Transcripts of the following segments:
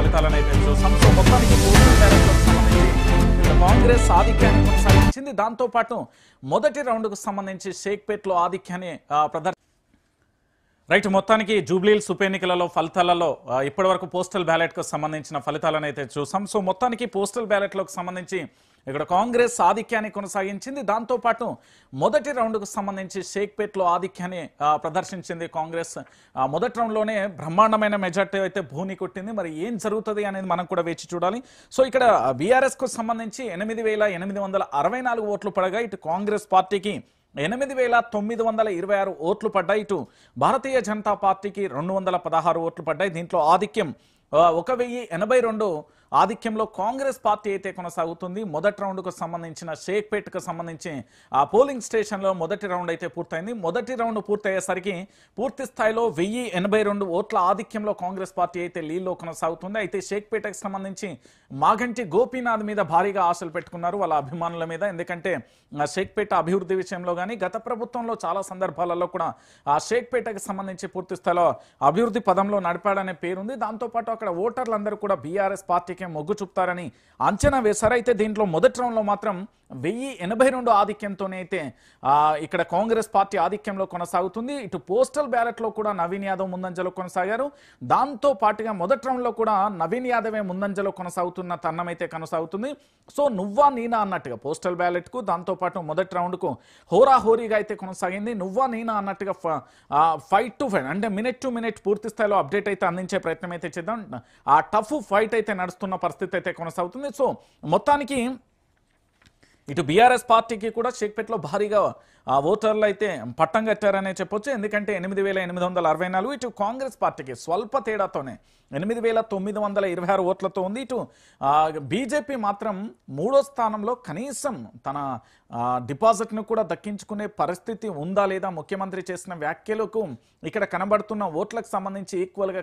ఫలితాలను అయితే చూసాం. సో మొత్తానికి పోస్టల్ బ్యాలెట్లకు సంబంధించి కాంగ్రెస్ ఆధిక్యాన్ని కొనసాగించింది. దాంతో పాటు మొదటి రౌండ్కు సంబంధించి షేక్పేట్లో ఆధిక్యాన్ని రైట్. మొత్తానికి జూబ్లీహిల్స్ ఉప ఎన్నికలలో ఫలితాలలో ఇప్పటివరకు పోస్టల్ బ్యాలెట్కు సంబంధించిన ఫలితాలను అయితే చూసాం. సో మొత్తానికి పోస్టల్ బ్యాలెట్లకు సంబంధించి ఇక్కడ కాంగ్రెస్ ఆధిక్యాన్ని కొనసాగించింది. దాంతోపాటు మొదటి రౌండ్కు సంబంధించి షేక్పేట్లో ఆధిక్యాన్ని ప్రదర్శించింది కాంగ్రెస్. మొదటి రౌండ్లోనే బ్రహ్మాండమైన మెజార్టీ అయితే భూని కొట్టింది. మరి ఏం జరుగుతుంది అనేది మనం కూడా వేచి చూడాలి. సో ఇక్కడ బీఆర్ఎస్కు సంబంధించి 8,864 ఓట్లు పడగా ఇటు కాంగ్రెస్ పార్టీకి 8,926 ఓట్లు పడ్డాయి. ఇటు భారతీయ జనతా పార్టీకి 216 ఓట్లు పడ్డాయి. దీంట్లో ఆధిక్యం 1,082 ఆధిక్యంలో కాంగ్రెస్ పార్టీ అయితే కొనసాగుతుంది. మొదటి రౌండ్కు సంబంధించిన షేక్పేట్కు సంబంధించి ఆ పోలింగ్ స్టేషన్లో మొదటి రౌండ్ అయితే పూర్తయింది. మొదటి రౌండ్ పూర్తయ్యేసరికి పూర్తి స్థాయిలో 1,082 ఓట్ల ఆధిక్యంలో కాంగ్రెస్ పార్టీ అయితే లీడ్లో కొనసాగుతుంది. అయితే షేక్పేటకు సంబంధించి మాగంటి గోపీనాథ్ మీద భారీగా ఆశలు పెట్టుకున్నారు వాళ్ళ అభిమానుల మీద. ఎందుకంటే షేక్పేట అభివృద్ధి విషయంలో కానీ గత ప్రభుత్వంలో చాలా సందర్భాలలో కూడా ఆ షేక్పేటకు సంబంధించి పూర్తి స్థాయిలో అభివృద్ధి పదంలో నడిపాడనే పేరుంది. దాంతోపాటు అక్కడ ఓటర్లందరూ కూడా బీఆర్ఎస్ పార్టీకి మొగ్గు చూపుతారని అంచనా వేశారు. అయితే దీంట్లో మొదటి రౌండ్లో మాత్రం 1,082 ఆధిక్యంతోనే అయితే ఇక్కడ కాంగ్రెస్ పార్టీ ఆధిక్యంలో కొనసాగుతుంది. ఇటు పోస్టల్ బ్యాలెట్లో కూడా నవీన్ యాదవ్ ముందంజలో కొనసాగారు. దాంతో పాటుగా మొదటి రౌండ్లో కూడా నవీన్ యాదవే ముందంజలో కొనసాగుతున్న తరుణం అయితే కొనసాగుతుంది. సో నువ్వా నీనా అన్నట్టుగా పోస్టల్ బ్యాలెట్కు దాంతోపాటు మొదటి రౌండ్కు హోరాహోరీగా అయితే కొనసాగింది. నువ్వా నీనా అన్నట్టుగా ఫైట్ టు ఫైట్ అంటే మినిట్ టు మినిట్ పూర్తి స్థాయిలో అప్డేట్ అయితే అందించే ప్రయత్నం అయితే చేద్దాం. ఆ టఫ్ ఫైట్ అయితే నడుస్తున్న పరిస్థితి అయితే కొనసాగుతుంది. సో మొత్తానికి ఇటు బీఆర్ఎస్ పార్టీకి కూడా షేక్పేట్లో భారీగా ఓటర్లు అయితే పట్టం కట్టారనే చెప్పొచ్చు. ఎందుకంటే 8,864 ఇటు కాంగ్రెస్ పార్టీకి స్వల్ప తేడాతోనే 8,926 ఓట్లతో ఉంది. ఇటు బీజేపీ మాత్రం 3వ స్థానంలో కనీసం తన డిపాజిట్ను కూడా దక్కించుకునే పరిస్థితి ఉందా లేదా, ముఖ్యమంత్రి చేసిన వ్యాఖ్యలకు ఇక్కడ కనబడుతున్న ఓట్లకు సంబంధించి ఈక్వల్గా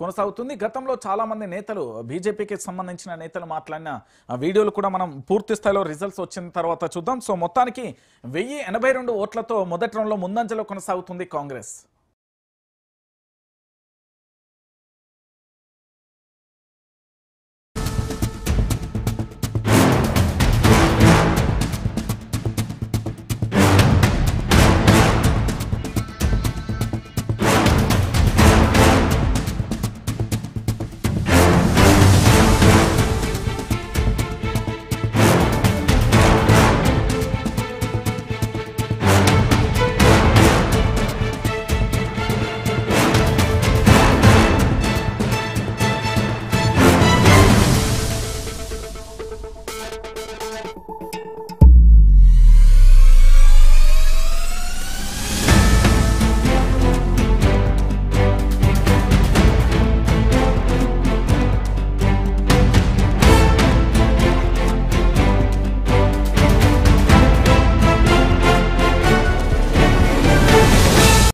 కొనసాగుతుంది. గతంలో చాలామంది నేతలు బీజేపీకి సంబంధించిన నేతలు మాట్లాడిన వీడియోలు కూడా మనం పూర్తి స్థాయిలో రిజల్ట్స్ వచ్చిన తర్వాత చూద్దాం. సో మొత్తానికి 1,082 ఓట్లతో మొదటి రౌండ్లో ముందంజలో కొనసాగుతుంది కాంగ్రెస్.